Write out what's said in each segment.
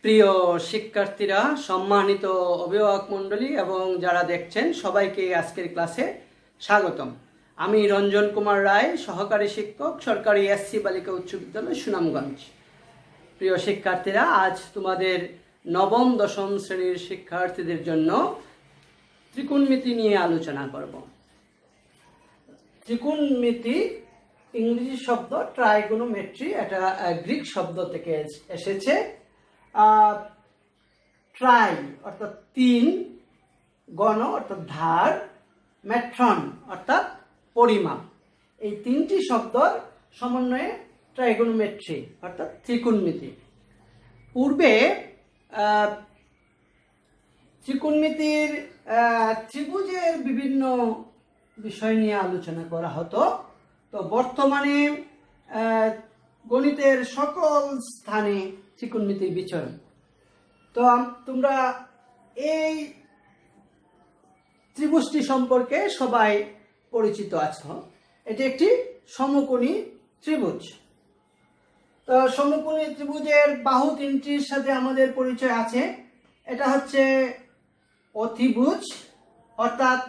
প্রিয় শিক্ষার্থীরা, সম্মানিত অভিভাবক মণ্ডলী এবং যারা দেখছেন সবাইকে আজকের ক্লাসে স্বাগতম। আমি রঞ্জন কুমার রায়, সহকারী শিক্ষক, সরকারি এসসি বালিকা উচ্চ বিদ্যালয়, সুনামগঞ্জ। প্রিয় শিক্ষার্থীরা, আজ তোমাদের নবম দশম শ্রেণীর শিক্ষার্থীদের জন্য ত্রিকোণমিতি নিয়ে আলোচনা করব। ত্রিকোণমিতি ইংরেজি শব্দ ট্রাইগোনোমেট্রি, এটা গ্রিক শব্দ থেকে এসেছে। ট্রাই অর্থাৎ তিন, গণ অর্থাৎ ধার, মেট্রন অর্থাৎ পরিমাপ, এই তিনটি শব্দর সমন্বয়ে ট্রাইগোনোমেট্রি অর্থাৎ ত্রিকোণমিতি। পূর্বে ত্রিকোণমিতির ত্রিভুজের বিভিন্ন বিষয় নিয়ে আলোচনা করা হতো। তো বর্তমানে গণিতের সকল স্থানে ত্রিকোণমিতির বিচরণ। তো তোমরা এই ত্রিভুজটি সম্পর্কে সবাই পরিচিত আছো। এটি একটি সমকোণী ত্রিভুজ। তো সমকোণী ত্রিভুজের বাহু তিনটির সাথে আমাদের পরিচয় আছে। এটা হচ্ছে অতিভুজ, অর্থাৎ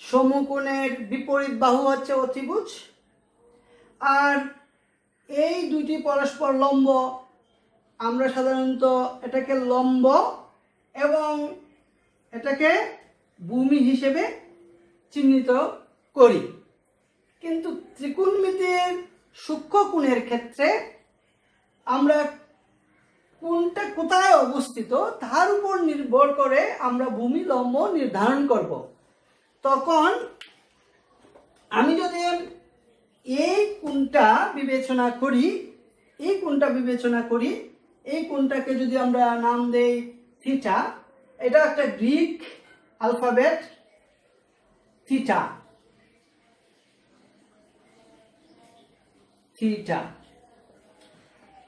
সমকোণের বিপরীত বাহু হচ্ছে অতিভুজ। আর এই দুটি পরস্পর লম্ব, আমরা সাধারণত এটাকে লম্ব এবং এটাকে ভূমি হিসেবে চিহ্নিত করি। কিন্তু ত্রিকোণমিতির সূক্ষ্ম কোণের ক্ষেত্রে আমরা কোণটা কোথায় অবস্থিত তার উপর নির্ভর করে আমরা ভূমি লম্ব নির্ধারণ করব। তখন আমি যদি এই কোণটা বিবেচনা করি, এই কোণটাকে যদি আমরা নাম দেই থিটা, এটা একটা গ্রিক অ্যালফাবেট থিটা।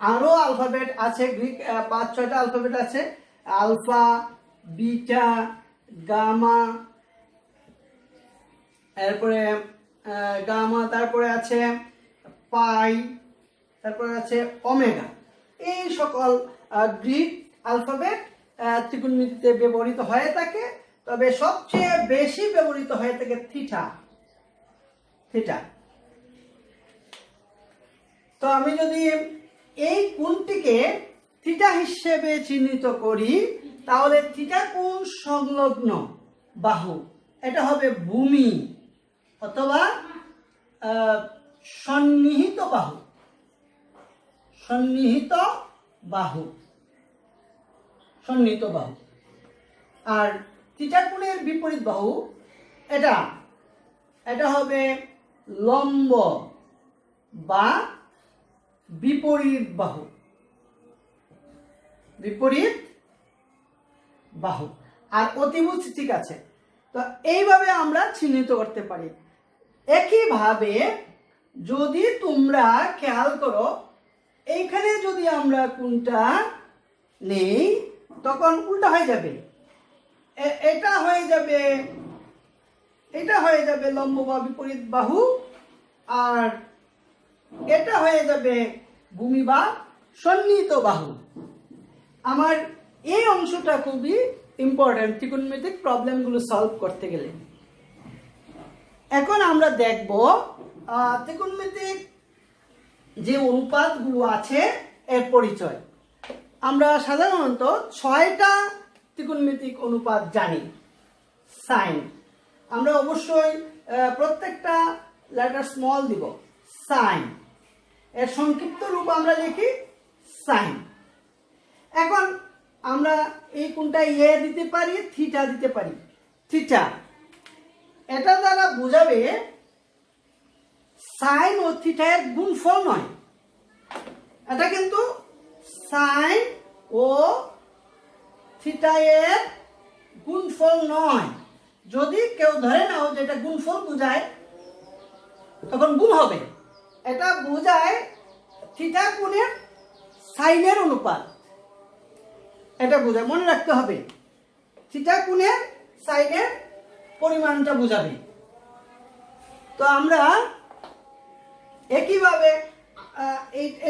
আরো অ্যালফাবেট আছে, গ্রিক 5-6টা অ্যালফাবেট আছে। আলফা, বিটা, গামা, এরপরে তারপরে আছে পাই, তারপরে আছে ওমেগা। এই সকল গ্রিক অ্যালফাবেট ত্রিকোণমিতিতে ব্যবহৃত হয়ে থাকে। তবে সবচেয়ে বেশি ব্যবহৃত হয়ে থাকে থিটা। তো আমি যদি এই কোণটিকে থিটা হিসেবে চিহ্নিত করি, তাহলে থিটা কোণ সংলগ্ন বাহু, এটা হবে ভূমি অথবা সন্নিহিত বাহু। আর থিটা কোণের বিপরীত বাহু এটা হবে লম্ব বা বিপরীত বাহু। আর অতিভুজ ঠিক আছে। তো এইভাবে আমরা চিহ্নিত করতে পারি। একইভাবে যদি তোমরা খেয়াল করো, এইখানে যদি আমরা কোণটা নেই, তখন উল্টা হয়ে যাবে। এটা হয়ে যাবে লম্ব বা বিপরীত বাহু, আর এটা হয়ে যাবে ভূমি বা সন্নিহিত বাহু। আমার এই অংশটা খুবই ইম্পর্টেন্ট ত্রিকোণমিতিক প্রবলেমগুলো সলভ করতে গেলে। এখন আমরা দেখব ত্রিকোণমিতিক যে অনুপাতগুলো আছে এর পরিচয়। আমরা সাধারণত 6টা ত্রিকোণমিতিক অনুপাত জানি। সাইন, আমরা অবশ্যই প্রত্যেকটা লেটার স্মল দিব। সাইন এর সংক্ষিপ্ত রূপ আমরা লিখি সাইন। এখন আমরা এই কোণটা এ দিতে পারি, থিটা দিতে পারি। থিটা এটা দ্বারা বোঝাবে সাইন ও থিটা এর গুণফল নয়। এটা কিন্তু সাইন ও থিটা এর গুণফল নয়। যদি কেউ ধরে নাও যে এটা গুণফল বোঝায়, তখন ভুল হবে। এটা বোঝায় থিটা কোণের সাইনের অনুপাত। এটা বোঝায়, মনে রাখতে হবে। থিটা কোণের সাইনের পরিমাণটা বোঝাবে। তো আমরা একইভাবে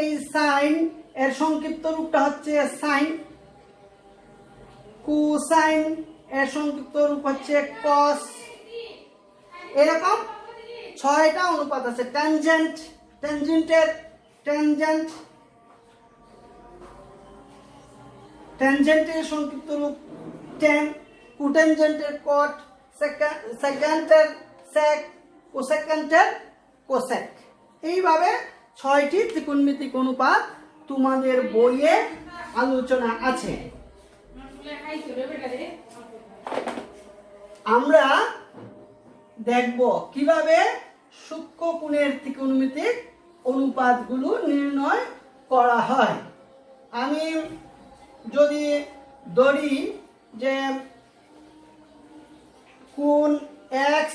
এই সাইন এর সংক্ষিপ্ত রূপটা হচ্ছে সাইন। কোসাইন এর সংক্ষিপ্ত রূপ হচ্ছে কস। এরকম 6টা অনুপাত আছে। ট্যানজেন্ট, ট্যানজেন্টের সংক্ষিপ্ত রূপ ট্যান। কোটেনজেন্টের কট, সেকেন্টের সেক, কোসেকেন্টের কোসেক। এইভাবে 6টি ত্রিকোণমিতিক অনুপাত তোমাদের বইয়ে আলোচনা আছে। আমরা দেখব কিভাবে সূক্ষ্ম কোণের ত্রিকোণমিতিক অনুপাতগুলো নির্ণয় করা হয়। আমি যদি ধরি যে কোণ x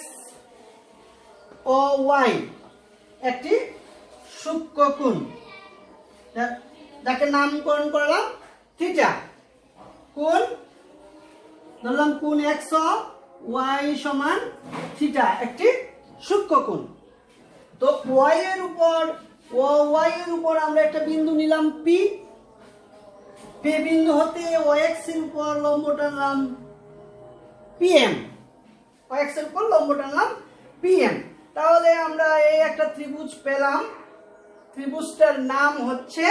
ও y একটি সূক্ষ্ম কোণ, যাকে নামকরণ করলাম থিটা। কোণ ধরলাম কোণ x ও y সমান থিটা, একটি সূক্ষ্ম কোণ। তো y এর উপর আমরা একটা বিন্দু নিলাম P বিন্দু হতে OX এর উপর লম্ব টানলাম PM, OX এর উপর লম্ব টানলাম PM। তাহলে আমরা এই একটা ত্রিভুজ পেলাম। ত্রিভুজটার নাম হচ্ছে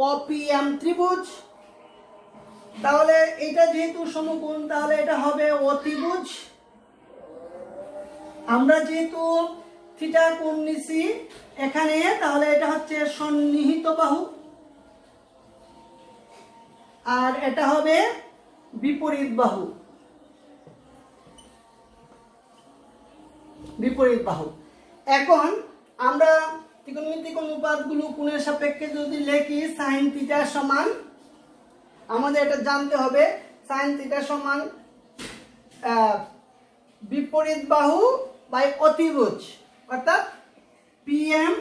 OPM ত্রিভুজ। তাহলে এটা যেহেতু সমকোণ, তাহলে এটা হবে অতিভুজ। আমরা যেহেতু থিটা কোণ নিছি এখানে, তাহলে এটা হচ্ছে সন্নিহিত বাহু, আর এটা হবে বিপরীত বাহু। এখন আমরা ত্রিকোণমিতিক অনুপাতগুলো কোণের সাপেক্ষে যদি লিখি, সাইন থিটা সমান, আমাদের এটা জানতে হবে, সাইন থিটা সমান বিপরীত বাহু বাই অতিভুজ, অর্থাৎ PM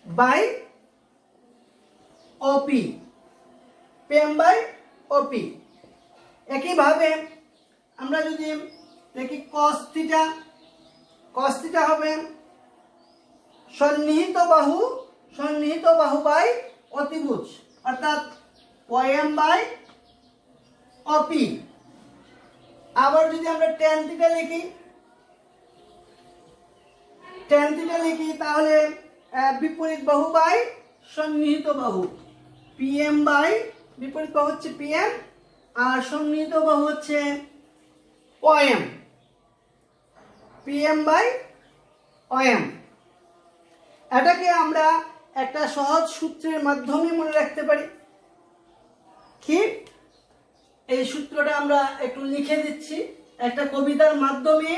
by OP, PM by OP। একইভাবে আমরা যদি দেখি cos থিটা হবে সন্নিহিত বাহু বাই অতিভুজ, অর্থাৎ PM বাই OP। আবার যদি আমরা tan থিটা লিখি তাহলে বিপরীত বাহু বাই সন্নিহিত বাহু, PM বাই বিপরীত বাহু হচ্ছে PM আর সন্নিহিত বাহু হচ্ছে OM, PM বাই OM। এটাকে আমরা একটা সহজ সূত্রের মাধ্যমে মনে রাখতে পারি। কি এই সূত্রটা আমরা একটু লিখে দিচ্ছি, একটা কবিতার মাধ্যমে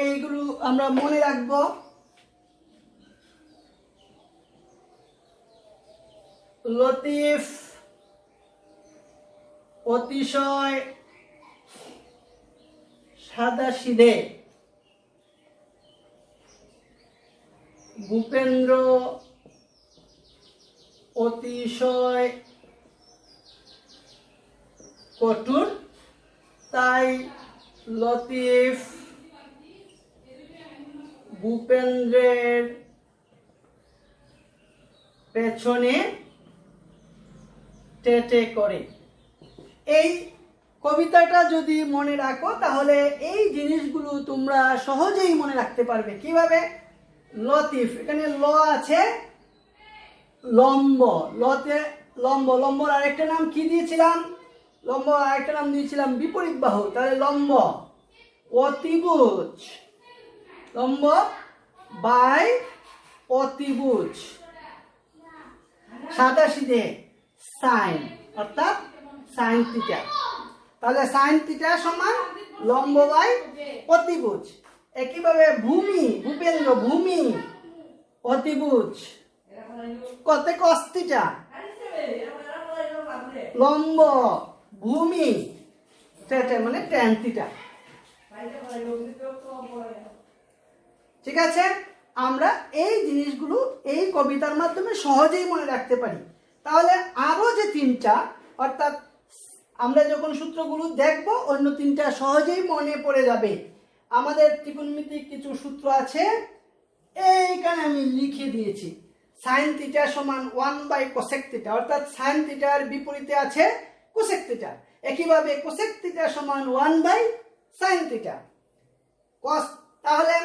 এইগুলো আমরা মনে রাখবো। লতিফ অতিশয় সাদাসিধে, ভূপেন্দ্র অতিশয় কঠোর, তাই লতিফ ভূপেন্দ্রের পেছনে টেটে করে। এই কবিতাটা যদি মনে রাখো তাহলে এই জিনিসগুলো তোমরা সহজেই মনে রাখতে পারবে। কিভাবে? লতিফ, এখানে ল আছে, লম্ব, লম্বর আরেকটা নাম কি দিয়েছিলাম? আরেকটা নাম দিয়েছিলাম বিপরীত বাহু, তাহলে লম্ব। অতিভুজ, লম্ব বাই অতিভুজ, সাদাসিধে সাইন, অর্থাৎ সাইন থিটা। তাহলে সাইন থিটা সমান লম্ব বাই অতিভুজ। একইভাবে ভূপেন্দ্র ভূমি অতিভুজ, কত কস থিটা, লম্ব ভূমি টেটে মানে ট্যান থিটা। ঠিক আছে, আমরা এই জিনিসগুলো এই কবিতার মাধ্যমে সহজেই মনে রাখতে পারি। তাহলে আরো যে তিনটা, অর্থাৎ আমরা যখন সূত্রগুলো দেখব অন্য তিনটা সহজেই মনে পড়ে যাবে। আমাদের ত্রিকোণমিতিক কিছু সূত্র আছে, এইখানে আমি লিখে দিয়েছি। সাইন থিটা সমান 1 কোসেক থিটা, অর্থাৎ সাইন থিটার বিপরীতে আছে কোসেক থিটা। একইভাবে কোসেক থিটা সমান 1 সাইন থিটা। কস, তাহলে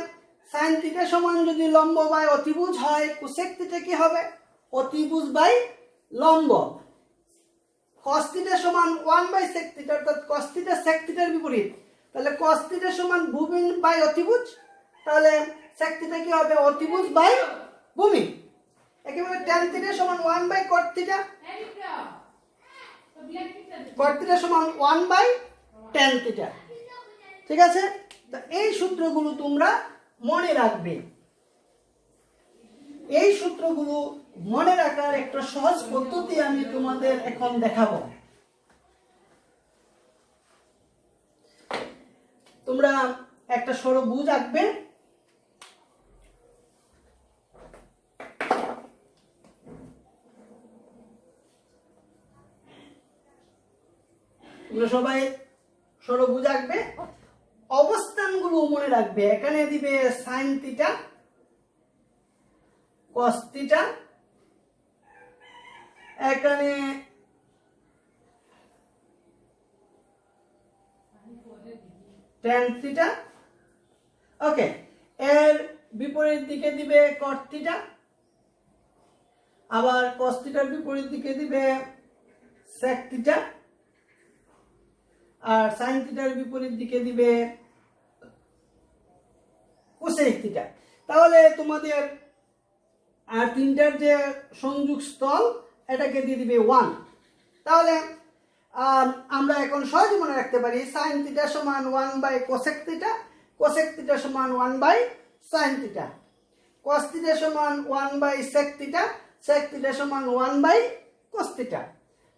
সাইন থিটা সমান যদি লম্ব বাই অতিভুজ হয়, কোসেক থিটা কি হবে? অতিভুজ বাই লম্ব। কস থিটা সমান 1 সেক থিটা, অর্থাৎ কস থিটা সেক থিটার বিপরীত। তাহলে কস থিটা সমান ভূমি বাই অতিভুজ, তাহলে সেক থিটা কি হবে? অতিভুজ বাই ভূমি। একইভাবে ট্যান থিটা সমান 1 কট থিটা, কট থিটা সমান 1 ট্যান থিটা। ঠিক আছে, তো এই সূত্রগুলো তোমরা মনে রাখবে। এই সূত্রগুলো মনে রাখার একটা সহজ পদ্ধতি আমি তোমাদের এখন দেখাবো। তোমরা একটা ষড়ভুজ আঁকবে। তোমরা সবাই ষড়ভুজ আঁকবে, অবস্থানগুলো মনে রাখবে। এখানে দিবে সাইন থিটা, কস থিটা, এখানে ট্যান থিটা। ওকে, এর বিপরীত দিকে দিবে কট থিটা, আবার কস থিটার বিপরীত দিকে দিবে সেক থিটা, আর সাইন থিটার বিপরীত দিকে দিবে কোসেক থিটা। তাহলে তোমাদের আর তিনটার যে সংযোগ স্থল এটাকে দিয়ে দিবে 1। তাহলে আমরা এখন সহজে মনে রাখতে পারি সাইন থিটা সমান 1 কোসেক থিটা, কোসেক থিটা সমান 1 সাইন থিটা, কস থিটা সমান 1 সেক থিটা, সেক থিটা সমান 1 কস থিটা,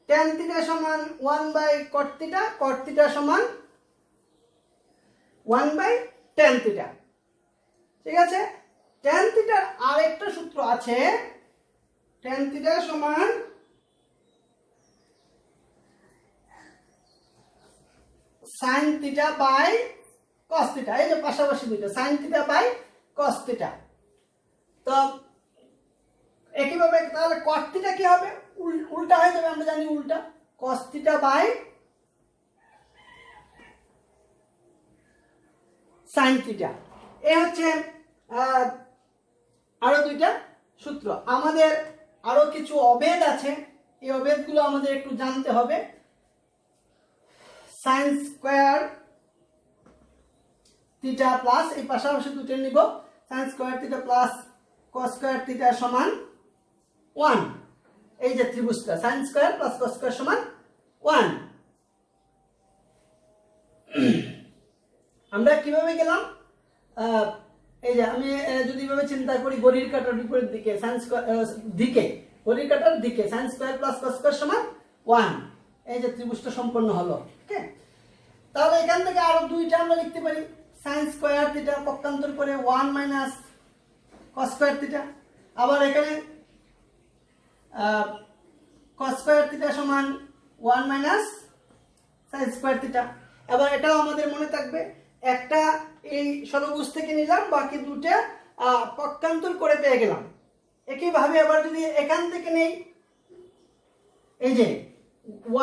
ট্যান থিটা সমান 1 কট থিটা, কট থিটা সমান 1 ট্যান থিটা। ঠিক আছে, ট্যান থিটার আরেকটা সূত্র আছে, ট্যান থিটা সমান sine theta by cos theta. এই যে পাশাপাশি দুইটা, sine theta by cos theta. তো একইভাবে তাহলে কট থিটা কি হবে? উল্টা হয়ে যাবে, আমরা জানি উল্টা, cos theta by sine theta. এই হচ্ছে আরো দুইটা সূত্র। আমাদের আরো কিছু অভেদ আছে, এই অভেদগুলো আমাদের একটু জানতে হবে। সাইন স্কয়ার থিটা প্লাস, এই পাশাপাশি দুটো নিব, sine square theta plus cos square theta সমান 1। এই যে ত্রিভুজটা sine square plus cos square সমান 1। আমরা কিভাবে গেলাম? এই যে আমি যদি এভাবে চিন্তা করি, ঘড়ির কাঁটার বিপরীত দিকে সাইন স্কয়ার দিকে, ঘড়ির কাঁটার দিকে sign square plus cos square সমান 1। এই যে ত্রিভুজটা সম্পন্ন হলো। ওকে, তাহলে এখান থেকে আরো দুইটা আমরা লিখতে পারি, সাইন স্কয়ার থিটা পক্ষান্তর করে 1 কস স্কয়ার থিটা, আবার এখানে কস স্কয়ার থিটা সমান 1 সাইন স্কয়ার থিটা। এবার এটাও আমাদের মনে থাকবে, একটা এই ষড়ভুজ থেকে নিলাম, বাকি দুটা পক্ষান্তর করে পেয়ে গেলাম। একইভাবে আবার যদি এখান থেকে নেই, এই যে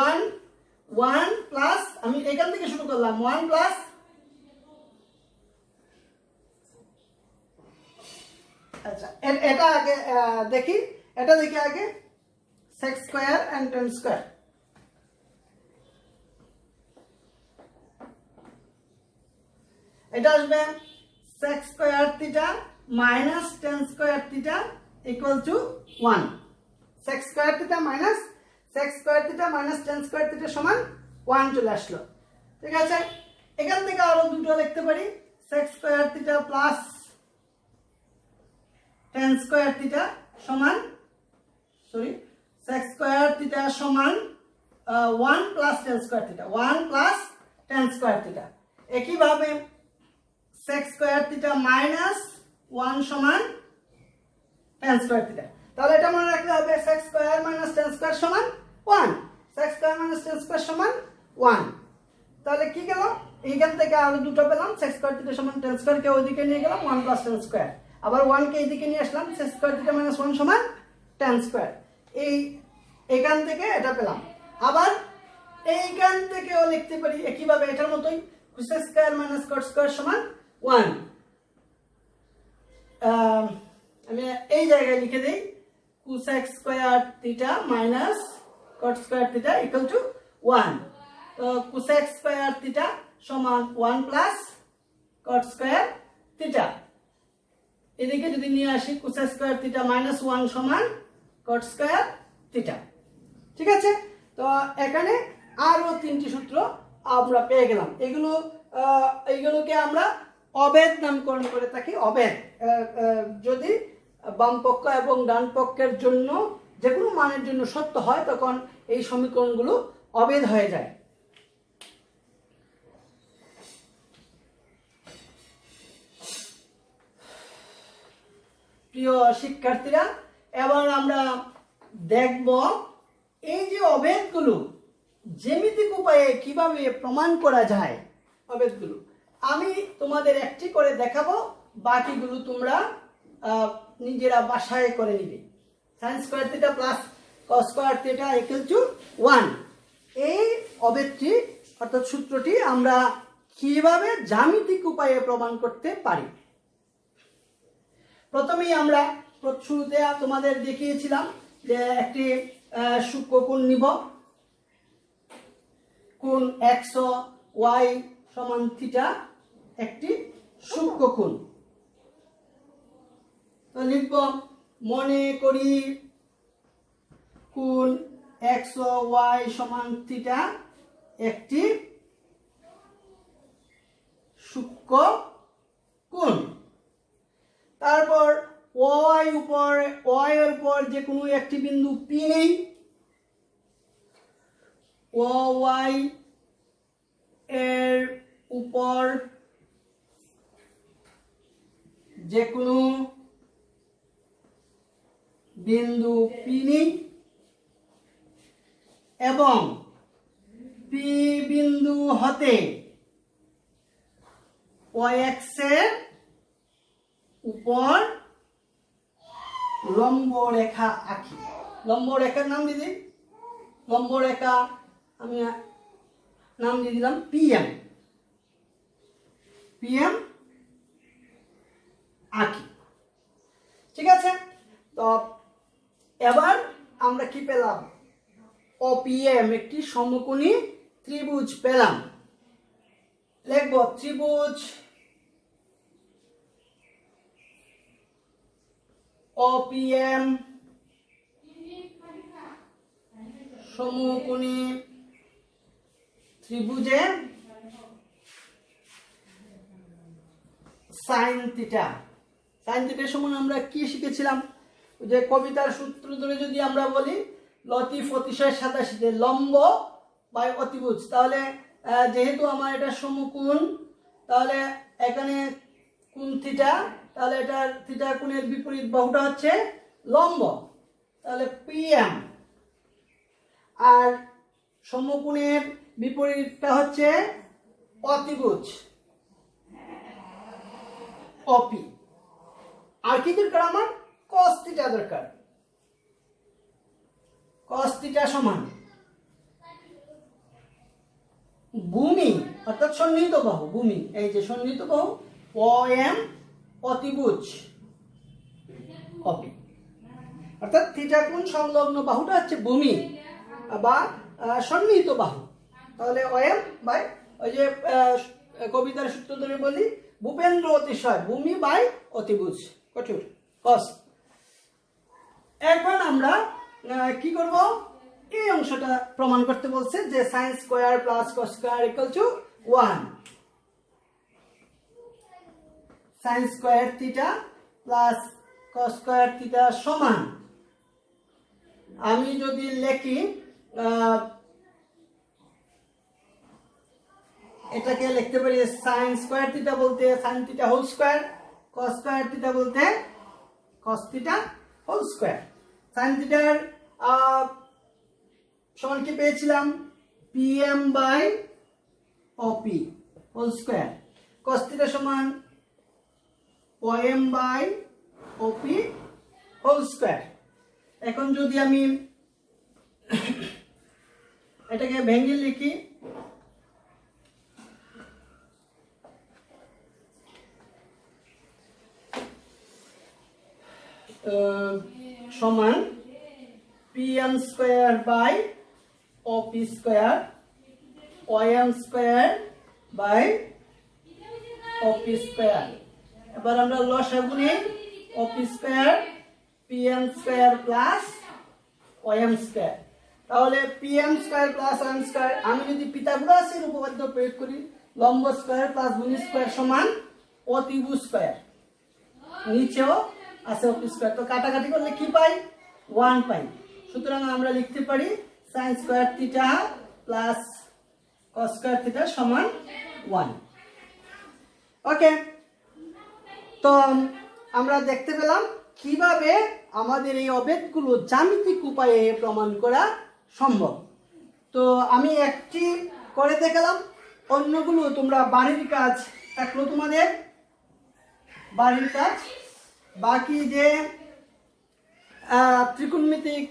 1 প্লাস, আমি এখান থেকে শুরু করলাম, 1 প্লাস আচ্ছা এটা আগে দেখি, এটা দেখি আগে, sec square and tan square. এটা আসবে sec square theta minus tan square theta equal to 1। sec square theta minus sec square theta minus tan square theta সমান 1 চলে আসলো। ঠিক আছে, এখান থেকে আরো দুটো লিখতে পারি, sec square theta plus tan square theta সমান, sec স্কয়ার থিটা সমান 1 plus tan square theta, 1 plus tan square theta. একইভাবে sec স্কয়ার থিটা মাইনাস 1 সমান tan স্কয়ার থিটা। তাহলে এটা মনে রাখতে হবে, sec square minus tan square সমান 1, sec square minus tan square সমান 1। তাহলে কি গেল, এইখান থেকে আরো দুটো পেলাম, sec স্কয়ার থিটা সমান tan স্কয়ার কে ওইদিকে নিয়ে গেলাম, 1 প্লাস tan স্কয়ার, আবার 1 কে এইদিকে নিয়ে আসলাম, sec স্কয়ার থিটা মাইনাস 1 সমান tan স্কয়ার। এইখান থেকে এটা পেলাম। আবার এইখান থেকেও লিখতে পারি একইভাবে এটার মতোই cosec square minus cot square সমান 1। আমি এই জায়গায় লিখে দেই cosec square theta minus cot square theta equal to 1। তো cosec স্কয়ার থিটা সমান 1 প্লাস cot স্কয়ার থিটা। এদিকে যদি নিয়ে আসি cosec স্কয়ার থিটা মাইনাস 1 সমান cot স্কয়ার থিটা। ঠিক আছে, তো এখানে আরো তিনটি সূত্র আমরা পেয়ে গেলাম। এইগুলোকে আমরা অভেদ নামকরণ করে থাকি। অভেদ যদি বাম পক্ষ এবং ডান পক্ষের জন্য যে কোনো মানের জন্য সত্য হয় তখন এই সমীকরণগুলো অভেদ হয়ে যায়। প্রিয় শিক্ষার্থীরা, এবার আমরা দেখব এই যে অভেদগুলো জ্যামিতিক উপায়ে কিভাবে প্রমাণ করা যায়। অভেদগুলো আমি তোমাদের একটি করে দেখাবো, বাকিগুলো তোমরা নিজেরা বাসায় করে নিবে। sin square theta plus cos square theta equal to 1। এই অভেদটি অর্থাৎ সূত্রটি আমরা কিভাবে জ্যামিতিক উপায়ে প্রমাণ করতে পারি। প্রথমেই আমরা শুরুতে তোমাদের দেখিয়েছিলাম যে একটি সূক্ষ্মকোণ নিব, কোণ x ও y সমান থিটা, একটি সূক্ষ্মকোণ। তো লিখব মনে করি কোণ x ও y সমান থিটা একটি সূক্ষ্মকোণ। তারপর y এর উপর যে কোনো একটি বিন্দু P নেই, y এর উপর যে কোনো বিন্দু P নেই এবং P বিন্দু হতে yx এর উপর লম্ব রেখা আঁকি। লম্ব রেখার নাম দিয়ে দিই, লম্ব রেখা আমি নাম দিয়ে দিলাম PM। PM আঁকি। ঠিক আছে, তো এবার আমরা কি পেলাম? OPM একটি সমকোণী ত্রিভুজ পেলাম। লিখব ত্রিভুজ OPM সমকোণী ত্রিভুজে sin থিটা। sin থিটার সমান আমরা কি শিখেছিলাম? যে কবিতার সূত্র ধরে যদি আমরা বলি লতিফ অতিশয় সাদাসিধে লম্ব বাই অতিভুজ, তাহলে যেহেতু আমার এটা সমকোণ, তাহলে এখানে কোণ থিটা, তাহলে এটার থিটা কোণের বিপরীত বাহুটা হচ্ছে লম্ব, তাহলে PM। আর সমকোণের বিপরীতটা হচ্ছে অতিভুজ OP। আর কি দরকার আমার? cos থিটা দরকার। cos থিটা সমান ভূমি অর্থাৎ সন্নিহিত বাহু, ভূমি এই যে সন্নিহিত বাহু OM অতিভুজ OP। অর্থাৎ থিটা কোণ সংলগ্ন বাহুটা হচ্ছে ভূমি বা সন্নিহিত বাহু। তাহলে OM বাই ওই যে কবিতার সূত্র ধরে বলি ভূপেন্দ্র অতিশয় ভূমি বাই অতিভুজ কঠোর cos। এখন আমরা কি করব? এই অংশটা প্রমাণ করতে বলছে যে sin square plus cos square equal to 1। sin square theta plus cos square theta সমান, আমি যদি লিখি এটাকে লিখতে পারি sin স্কয়ার থিটা বলতে sin theta whole square, cos square theta বলতে cos theta whole square. sin থিটার সমান কি পেয়েছিলাম? PM by OP whole square. cos theta সমান OM by OP whole square. এখন যদি আমি এটাকে ভেঙে লিখি, সমান pm square by op square ym square by op square. এবার আমরা লসাগু নিই, op square pm square plus ym square. তাহলে pm square plus ym square, আমি যদি পিথাগোরাসের উপপাদ্য প্রয়োগ করি, লম্ব স্কয়ার প্লাস ভূমি স্কয়ার সমান অতিভুজ স্কয়ার, নিচেও আছে op স্কয়ার। তো কাটাকাটি করলে কি পাই? 1 পাই। সুতরাং আমরা লিখতে পারি sin square theta plus cos square theta সমান 1। ওকে, তো আমরা দেখতে পেলাম কিভাবে আমাদের এই অভেদগুলো জ্যামিতিক উপায়ে প্রমাণ করা সম্ভব। তো আমি একটি করে দেখালাম, অন্যগুলো তোমরা বাড়ির কাজ থাকলো, তোমাদের বাড়ির কাজ। বাকি যে ত্রিকোণমিতিক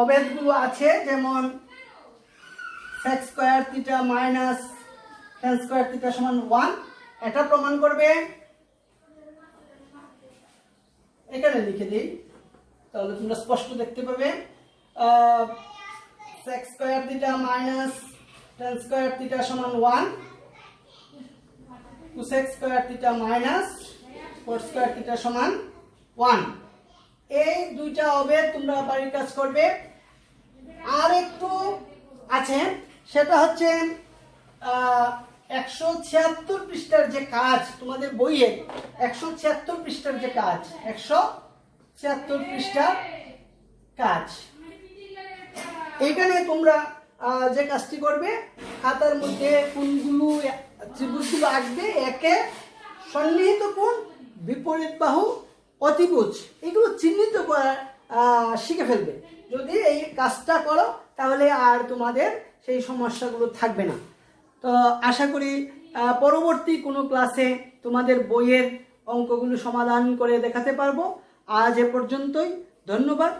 অভেদগুলো আছে, যেমন sec square theta minus tan square theta সমান 1, এটা প্রমাণ করবে। এখানে লিখে দিই, তাহলে তোমরা স্পষ্ট দেখতে পাবে। sec square theta minus tan square theta সমান 1, cosec square theta minus cot square theta সমান 1। এই দুইটা অভেদ তোমরা বাড়ির কাজ করবে। আর একটু আছে, সেটা হচ্ছে 176 পৃষ্ঠার যে কাজ, তোমাদের বইয়ে 176 পৃষ্ঠার যে কাজ, 176 পৃষ্ঠার কাজ, এইখানে তোমরা যে কাজটি করবে, খাতার মধ্যে কোণগুলো ত্রিভুজগুলো আঁকবে, একে সন্নিহিত কোণ, বিপরীত বাহু, অতিভুজ, এগুলো চিহ্নিত করা শিখে ফেলবে। যদি এই কাজটা করো তাহলে আর তোমাদের সেই সমস্যাগুলো থাকবে না। তো আশা করি পরবর্তী কোনো ক্লাসে তোমাদের বইয়ের অঙ্কগুলো সমাধান করে দেখাতে পারবো। আজ এ পর্যন্তই, ধন্যবাদ।